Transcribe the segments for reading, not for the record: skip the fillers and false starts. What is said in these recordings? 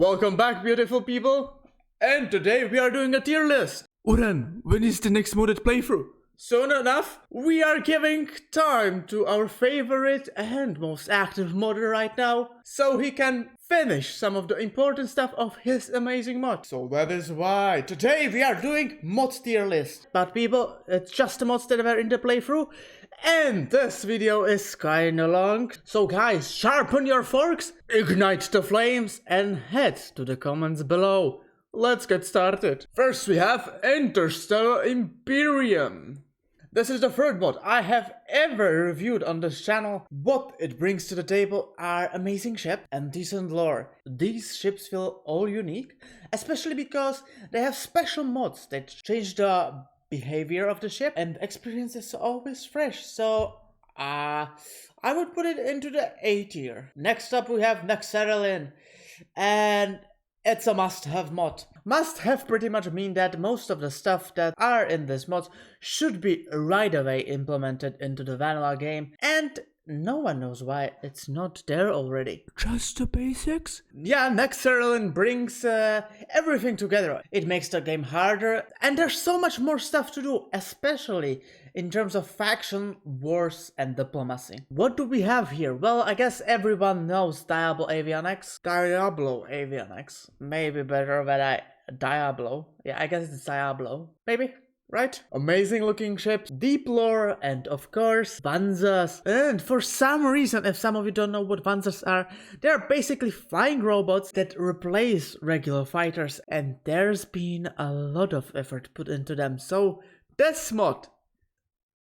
Welcome back, beautiful people, and today we are doing a tier list. Uran, when is the next modded playthrough? Soon enough, we are giving time to our favorite and most active modder right now, so he can finish some of the important stuff of his amazing mod. So that is why today we are doing mod tier list. But people, it's just the mods that were in the playthrough, and this video is kinda long. So guys, sharpen your forks, ignite the flames, and head to the comments below. Let's get started. First we have Interstellar Imperium. This is the third mod I have ever reviewed on this channel. What it brings to the table are amazing ships and decent lore. These ships feel all unique, especially because they have special mods that change the behavior of the ship, and experience is always fresh, so I would put it into the A tier. Next up we have Nexerelin, and it's a must-have mod. Must-have pretty much mean that most of the stuff that are in this mod should be right away implemented into the vanilla game, and no one knows why it's not there already. Just the basics? Yeah, Nexerelin brings everything together. It makes the game harder, and there's so much more stuff to do, especially in terms of faction, wars, and diplomacy. What do we have here? Well, I guess everyone knows Diable Avionics. Diablo Avionics. Maybe better than Diablo. Yeah, I guess it's Diablo. Maybe? Right? Amazing looking ships, deep lore, and of course, Vayras. And for some reason, if some of you don't know what Vayras are, they're basically flying robots that replace regular fighters, and there's been a lot of effort put into them. So this mod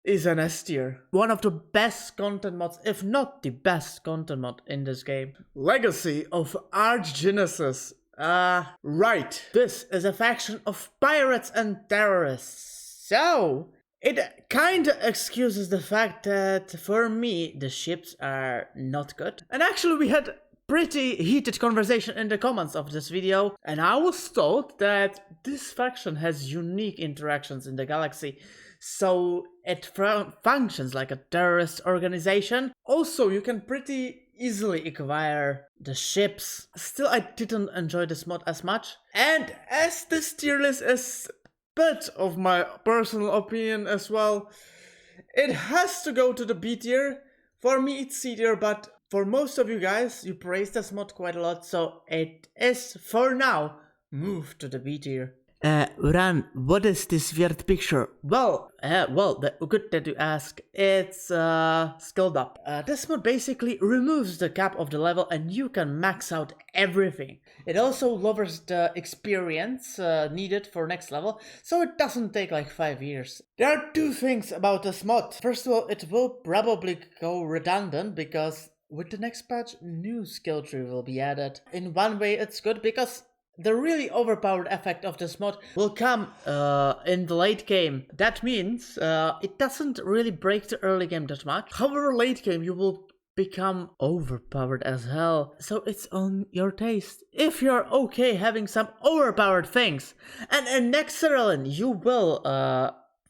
is an S tier. One of the best content mods, if not the best content mod in this game. Legacy of Ark Genesis. Right. This is a faction of pirates and terrorists. So it kinda excuses the fact that for me the ships are not good. And actually we had pretty heated conversation in the comments of this video, and I was told that this faction has unique interactions in the galaxy, so it functions like a terrorist organization. Also, you can pretty easily acquire the ships. Still, I didn't enjoy this mod as much, and as this tier list is a bit of my personal opinion as well, it has to go to the B tier. For me it's C tier, but for most of you guys, you praise this mod quite a lot, so it is, for now, moved to the B tier. Uran, what is this weird picture? Well, good that you ask. It's, skilled up. This mod basically removes the cap of the level and you can max out everything. It also lowers the experience needed for next level, so it doesn't take like 5 years. There are two things about this mod. First of all, it will probably go redundant because with the next patch, new skill tree will be added. In one way, it's good because the really overpowered effect of this mod will come in the late game. That means it doesn't really break the early game that much. However, late game you will become overpowered as hell. So it's on your taste. If you're okay having some overpowered things. And in Nexerelin you will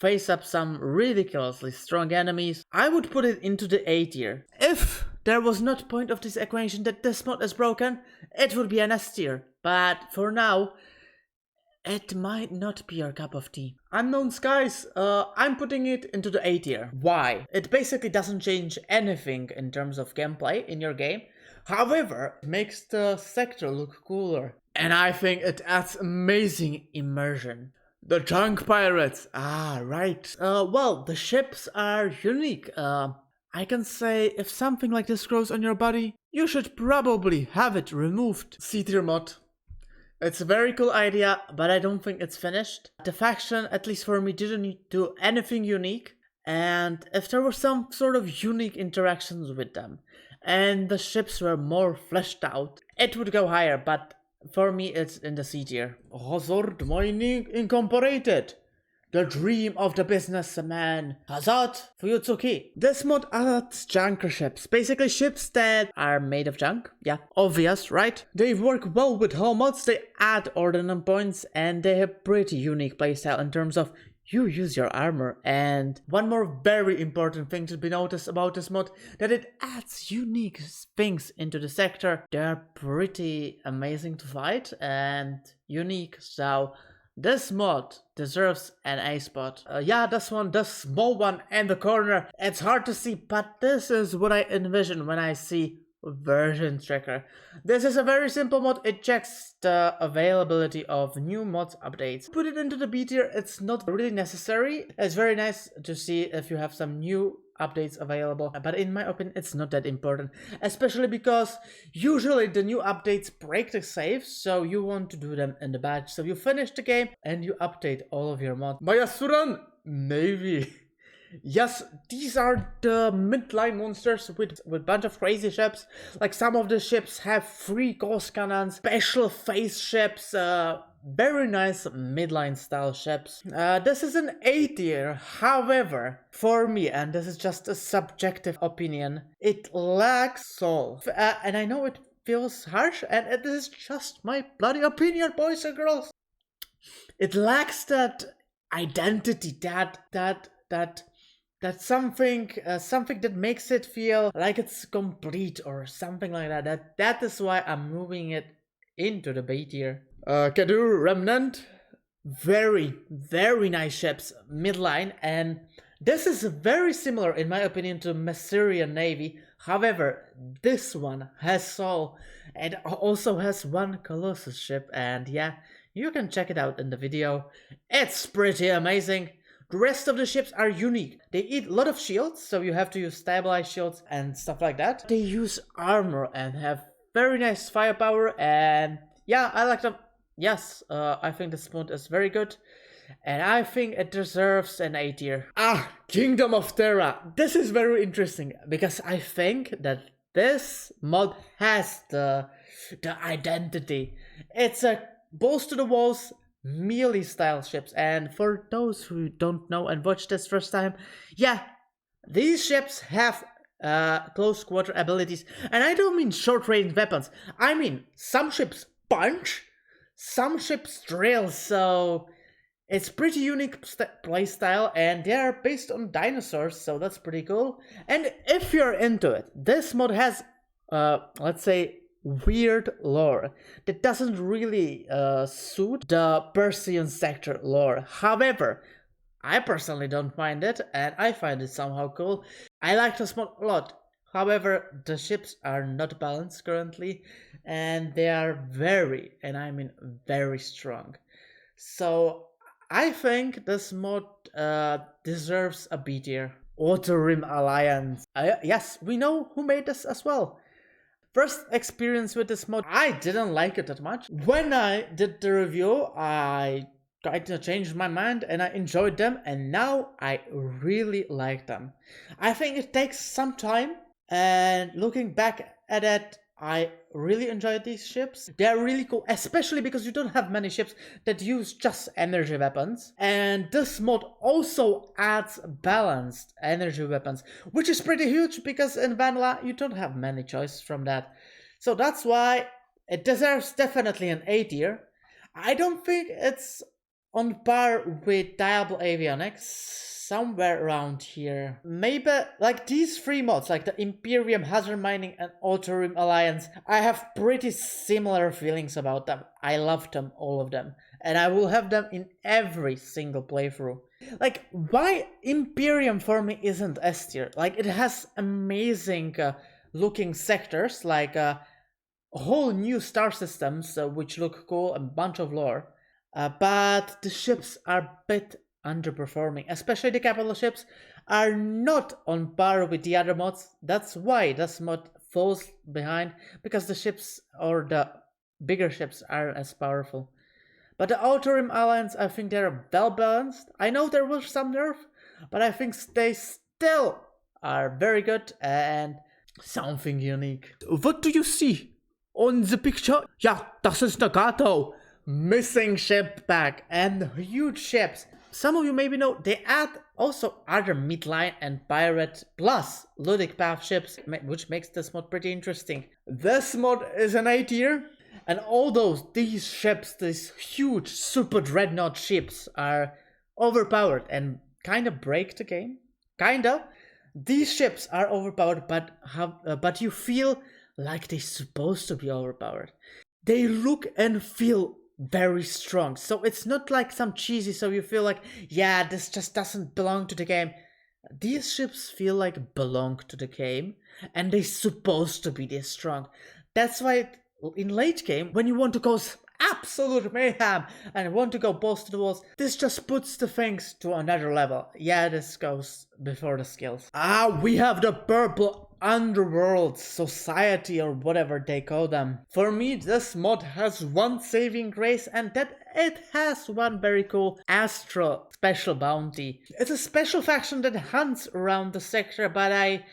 face up some ridiculously strong enemies. I would put it into the A tier. If there was not point of this equation that this mod is broken, it would be an S tier. But for now, it might not be your cup of tea. Unknown Skies, I'm putting it into the A tier. Why? It basically doesn't change anything in terms of gameplay in your game. However, it makes the sector look cooler. And I think it adds amazing immersion. The Junk Pirates. Right. Well, the ships are unique. I can say if something like this grows on your body, you should probably have it removed. C tier mod. It's a very cool idea, but I don't think it's finished. The faction, at least for me, didn't do anything unique. And if there were some sort of unique interactions with them, and the ships were more fleshed out, it would go higher, but for me it's in the C tier. Zard Mining Incorporated. The dream of the businessman. Hazard Fuyutsuki. This mod adds junker ships. Basically ships that are made of junk. Yeah, obvious, right? They work well with hull mods, they add ordnance points, and they have pretty unique playstyle in terms of you use your armor. And one more very important thing to be noticed about this mod, that it adds unique things into the sector. They're pretty amazing to fight and unique, so this mod deserves an A spot. Yeah, this one, the small one in the corner, it's hard to see, but this is what I envision when I see version tracker. This is a very simple mod. It checks the availability of new mod updates. Put it into the B tier. It's not really necessary. It's very nice to see if you have some new updates available, but in my opinion it's not that important, especially because usually the new updates break the save, so you want to do them in the batch. So you finish the game and you update all of your mods. Mayasuran Navy. Yes, these are the midline monsters with a bunch of crazy ships. Like, some of the ships have 3 ghost cannons, special phase ships, very nice midline style ships. This is an A tier. However, for me, and this is just a subjective opinion, it lacks soul. And I know it feels harsh, and this is just my bloody opinion, boys and girls. It lacks that identity, that something that makes it feel like it's complete or something like that. That is why I'm moving it into the B tier. Kadur Remnant, very nice ships, midline, and this is very similar in my opinion to Mayasuran Navy. However, this one has soul and also has 1 Colossus ship, and yeah, you can check it out in the video. It's pretty amazing. The rest of the ships are unique. They eat a lot of shields, so you have to use stabilized shields and stuff like that. They use armor and have very nice firepower, and yeah, I like them. Yes, I think this mod is very good, and I think it deserves an A tier. Kingdom of Terra. This is very interesting because I think that this mod has the identity. It's a balls to the walls melee style ships, and for those who don't know and watch this first time, yeah, these ships have close quarter abilities, and I don't mean short range weapons. I mean, some ships punch, some ships drill, so it's pretty unique playstyle, and they are based on dinosaurs, so that's pretty cool. And if you're into it, this mod has let's say weird lore that doesn't really suit the Persian sector lore. However, I personally don't mind it, and I find it somehow cool. I like this mod a lot. However, the ships are not balanced currently, and they are very, and I mean very strong. So I think this mod deserves a B tier. Outer Rim Alliance. Yes, we know who made this as well. First experience with this mod, I didn't like it that much. When I did the review, I tried to change my mind and I enjoyed them, and now I really like them. I think it takes some time, and looking back at it, I really enjoyed these ships. They're really cool, especially because you don't have many ships that use just energy weapons. And this mod also adds balanced energy weapons, which is pretty huge because in vanilla you don't have many choices from that. So that's why it deserves definitely an A tier. I don't think it's on par with Diable Avionics. Somewhere around here. Maybe like these 3 mods, like the Imperium, Hazard Mining, and Outer Rim Alliance, I have pretty similar feelings about them. I love them, all of them, and I will have them in every single playthrough. Like, why Imperium for me isn't S tier? Like, it has amazing looking sectors, like a whole new star systems which look cool, and a bunch of lore, but the ships are a bit underperforming, especially the capital ships are not on par with the other mods. That's why this mod falls behind, because the ships or the bigger ships aren't as powerful. But the Outer Rim Alliance, I think they're well balanced. I know there was some nerf, but I think they still are very good and something unique. What do you see on the picture? Yeah, das ist Staccato. Missing ship pack and huge ships. Some of you maybe know they add also other midline and pirate plus ludic path ships, which makes this mod pretty interesting. This mod is an A tier, and although these ships, these huge super dreadnought ships, are overpowered and kind of break the game. Kinda. These ships are overpowered, but you feel like they're supposed to be overpowered. They look and feel very strong. So it's not like some cheesy, so you feel like, yeah, this just doesn't belong to the game. These ships feel like belong to the game, and they're supposed to be this strong. That's why in late game, when you want to go absolute mayhem and want to go balls to the walls, this just puts the things to another level. Yeah, this goes before the skills. We have the purple Underworld society, or whatever they call them. For me, this mod has one saving grace, and that it has one very cool Astral special bounty. It's a special faction that hunts around the sector, but I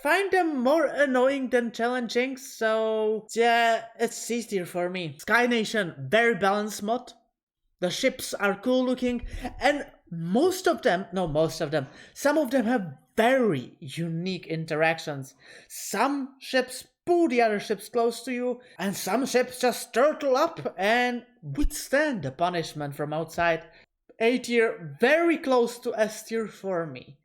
find them more annoying than challenging, so yeah, it's easier for me. Sky Nation, very balanced mod. The ships are cool looking, and some of them have very unique interactions. Some ships pull the other ships close to you, and some ships just turtle up and withstand the punishment from outside. A tier, very close to S tier for me.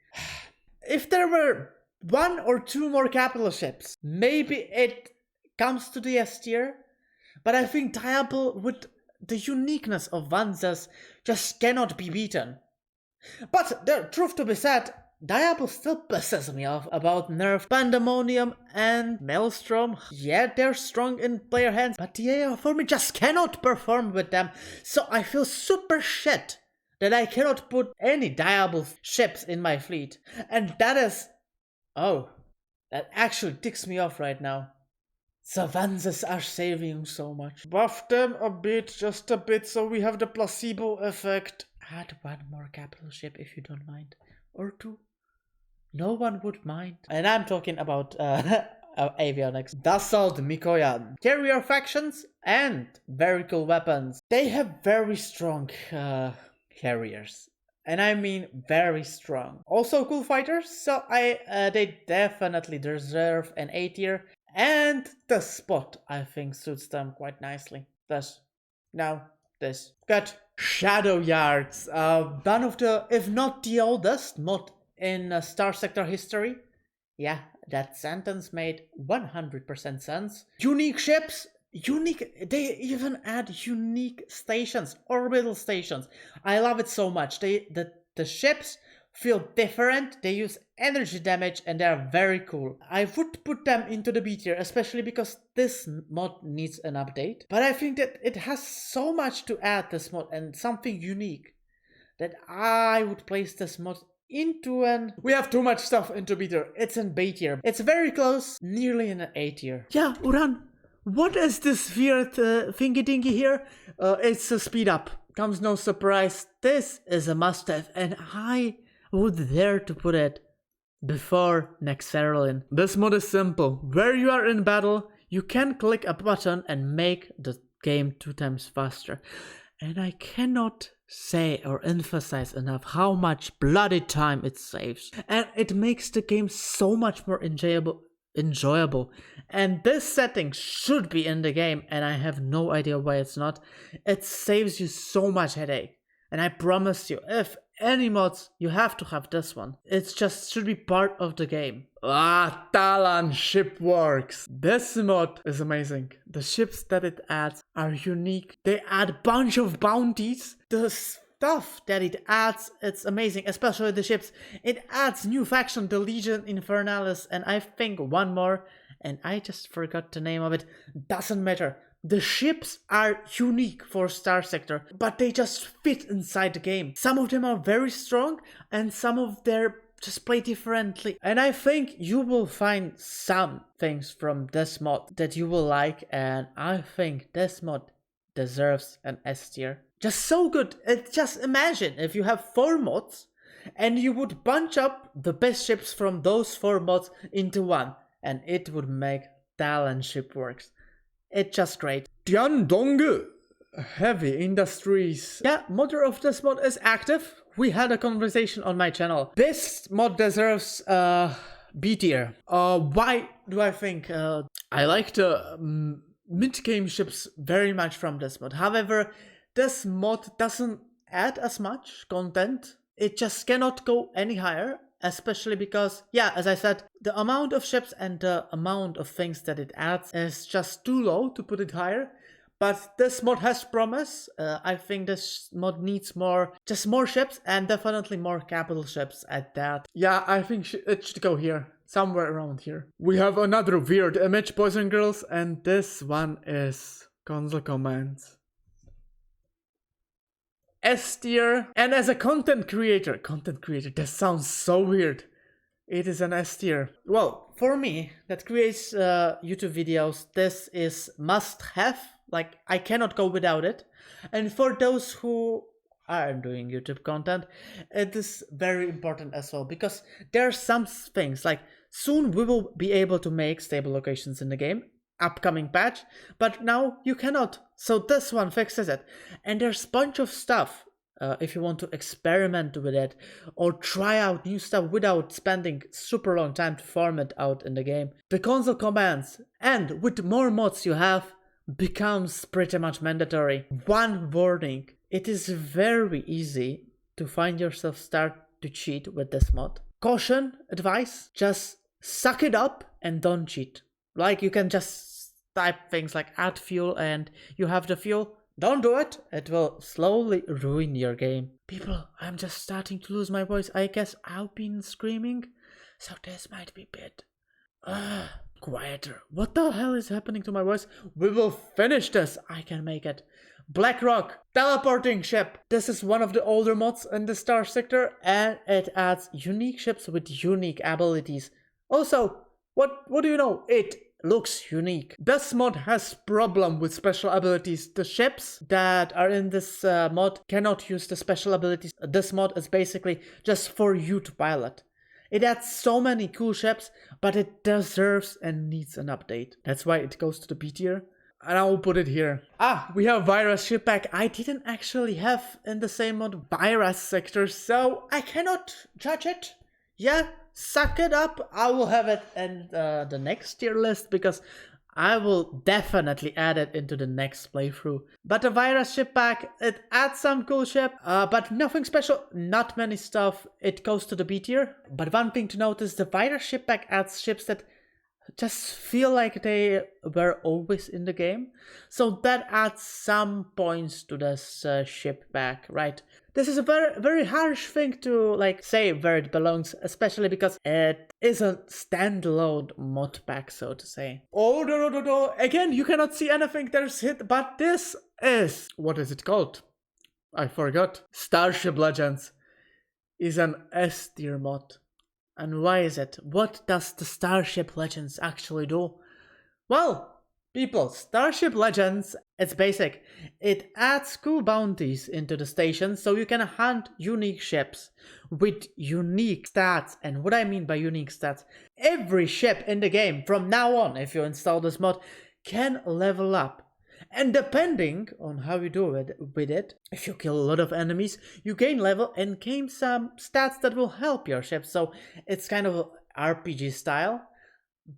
If there were 1 or 2 more capital ships, maybe it comes to the S tier, but I think Diable, with the uniqueness of Vanzas, just cannot be beaten. But the truth to be said, Diable still pisses me off about Nerf, Pandemonium and Maelstrom. Yeah, they're strong in player hands, but the AI for me just cannot perform with them, so I feel super shit that I cannot put any Diable ships in my fleet. And that is... oh, that actually ticks me off right now. Savanzas are saving so much. Buff them a bit, just a bit, so we have the placebo effect. Add 1 more capital ship if you don't mind. Or 2. No one would mind. And I'm talking about avionics. Dassault Mikoyan. Carrier factions and very cool weapons. They have very strong carriers. And I mean very strong. Also cool fighters, so they definitely deserve an A tier. And the spot, I think, suits them quite nicely. This. Good. Shadowyards. One of the, if not the oldest mod in StarSector history. Yeah, that sentence made 100% sense. Unique ships. They even add unique stations, orbital stations. I love it so much. The ships feel different, they use energy damage, and they are very cool. I would put them into the B tier, especially because this mod needs an update. But I think that it has so much to add, this mod, and something unique, that I would place this mod into an... we have too much stuff into B tier. It's in B tier. It's very close, nearly in an A tier. Yeah, Uran. What is this weird thingy-dingy here? It's a speed up. Comes no surprise. This is a must-have, and I would dare to put it before Nexerelin. This mod is simple. Where you are in battle, you can click a button and make the game 2 times faster. And I cannot say or emphasize enough how much bloody time it saves. And it makes the game so much more enjoyable. And this setting should be in the game, and I have no idea why it's not. It saves you so much headache. And I promise you, if any mods, you have to have this one. It just should be part of the game. Talon ShipWorks. This mod is amazing. The ships that it adds are unique. They add a bunch of bounties. The stuff that it adds, it's amazing. Especially the ships. It adds new faction, the Legion Infernalis, and I think one more, and I just forgot the name of it. Doesn't matter. The ships are unique for StarSector, but they just fit inside the game. Some of them are very strong, and some of them just play differently. And I think you will find some things from this mod that you will like, and I think this mod deserves an S tier. Just so good. Just imagine if you have 4 mods, and you would bunch up the best ships from those 4 mods into one, and it would make Talon ShipWorks. It's just great. Tiandong Heavy Industries. Yeah, modder of this mod is active. We had a conversation on my channel. This mod deserves B tier. Why do I think? I like the mid-game ships very much from this mod. However, this mod doesn't add as much content. It just cannot go any higher, especially because, yeah, as I said, the amount of ships and the amount of things that it adds is just too low to put it higher. But this mod has promise. I think this mod needs more ships, and definitely more capital ships at that. Yeah, I think it should go here, somewhere around here. We have another weird image, boys and girls, and this one is console commands. S tier, and as a content creator, that sounds so weird. It is an S tier. Well, for me, that creates YouTube videos, this is must have. Like, I cannot go without it. And for those who are doing YouTube content, it is very important as well, because there are some things, like soon we will be able to make stable locations in the game, upcoming patch, but now you cannot. So this one fixes it. And there's a bunch of stuff if you want to experiment with it or try out new stuff without spending super long time to farm it out in the game. The console commands, and with more mods you have, becomes pretty much mandatory. One warning: it is very easy to find yourself start to cheat with this mod. Caution, advice, just suck it up and don't cheat. Like, you can just type things like add fuel and you have the fuel. Don't do it, it will slowly ruin your game. People, I'm just starting to lose my voice. I guess I've been screaming, so this might be a bit quieter. What the hell is happening to my voice? We will finish this. I can make it. Blackrock, teleporting ship. This is one of the older mods in the StarSector, and it adds unique ships with unique abilities. Also, what do you know? It looks unique. This mod has problem with special abilities. The ships that are in this mod cannot use the special abilities. This mod is basically just for you to pilot. It adds so many cool ships, but it deserves and needs an update. That's why it goes to the B tier. And I will put it here. We have Vayras ship pack. I didn't actually have in the same mod Vayras sector, so I cannot judge it. Yeah, suck it up. I will have it in the next tier list, because I will definitely add it into the next playthrough. But the Vayras ship pack, it adds some cool ship, but nothing special, not many stuff. It goes to the B tier. But one thing to notice, the Vayras ship pack adds ships that just feel like they were always in the game. So that adds some points to this ship pack, right? This is a very, very harsh thing to like say where it belongs, especially because it is a standalone mod pack, so to say. Oh, no. Again, you cannot see anything there's hit, but this is, what is it called? I forgot. Starship Legends is an S tier mod. And why is it? What does the Starship Legends actually do? Well, people, Starship Legends, it's basic. It adds cool bounties into the station, so you can hunt unique ships with unique stats. And what I mean by unique stats, every ship in the game from now on, if you install this mod, can level up. And depending on how you do with it, if you kill a lot of enemies, you gain level and gain some stats that will help your ship. So it's kind of RPG style.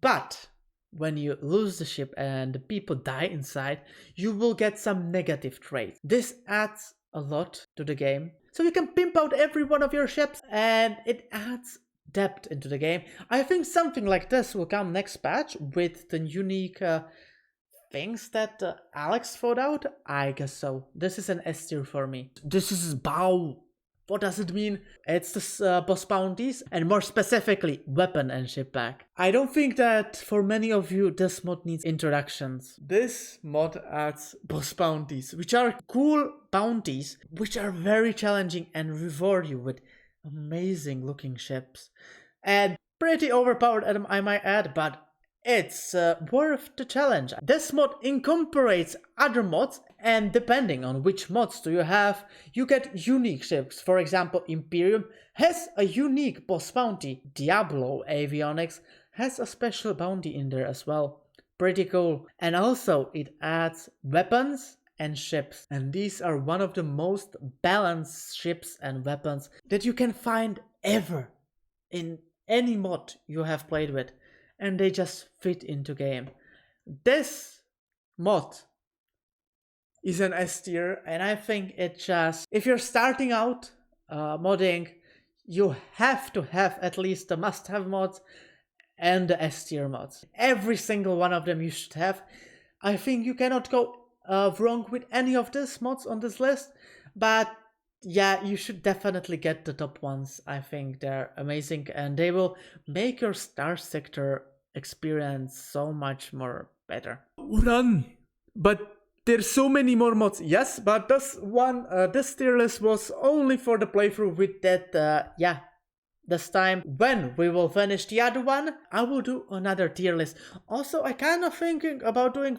But when you lose the ship and the people die inside, you will get some negative traits. This adds a lot to the game. So you can pimp out every one of your ships, and it adds depth into the game. I think something like this will come next patch with the unique things that Alex thought out. I guess so. This is an S tier for me. This is bow. What does it mean? It's the boss bounties, and more specifically, weapon and ship pack. I don't think that for many of you this mod needs introductions. This mod adds boss bounties, which are cool bounties, which are very challenging and reward you with amazing looking ships. And pretty overpowered, I might add, but it's worth the challenge. This mod incorporates other mods, and depending on which mods do you have, you get unique ships. For example, Imperium has a unique boss bounty. Diable Avionics has a special bounty in there as well. Pretty cool. And also it adds weapons and ships. And these are one of the most balanced ships and weapons that you can find ever in any mod you have played with. And they just fit into game. This mod is an S tier, and I think it just, if you're starting out modding, you have to have at least the must-have mods and the S tier mods. Every single one of them you should have. I think you cannot go wrong with any of these mods on this list, but yeah, you should definitely get the top ones. I think they're amazing and they will make your StarSector experience so much more better. Run! But there's so many more mods, yes, but this tier list was only for the playthrough with that, this time, when we will finish the other one, I will do another tier list. Also, I kind of thinking about doing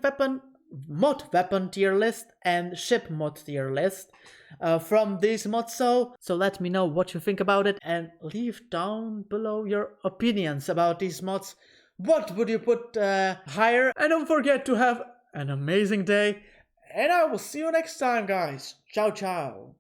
mod weapon tier list and ship mod tier list from these mods, so let me know what you think about it and leave down below your opinions about these mods. What would you put higher? And don't forget to have an amazing day, and I will see you next time, guys. Ciao, ciao.